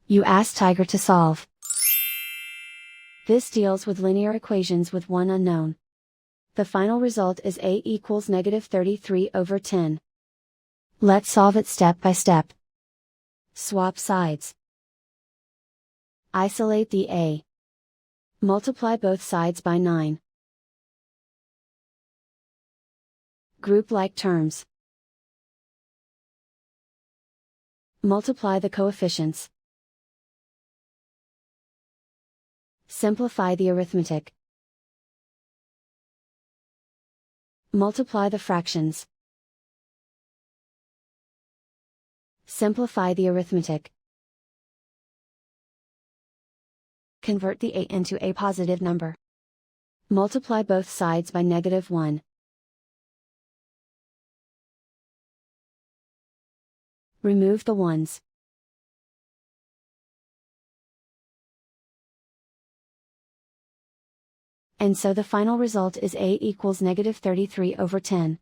You ask Tiger to solve. This deals with linear equations with one unknown. The final result is a equals -33/10. Let's solve it step by step. Swap sides. Isolate the a. Multiply both sides by 9. Group like terms. Multiply the coefficients. Simplify the arithmetic. Multiply the fractions. Simplify the arithmetic. Convert the a into a positive number. Multiply both sides by -1. Remove the ones. And so the final result is a equals -33/10.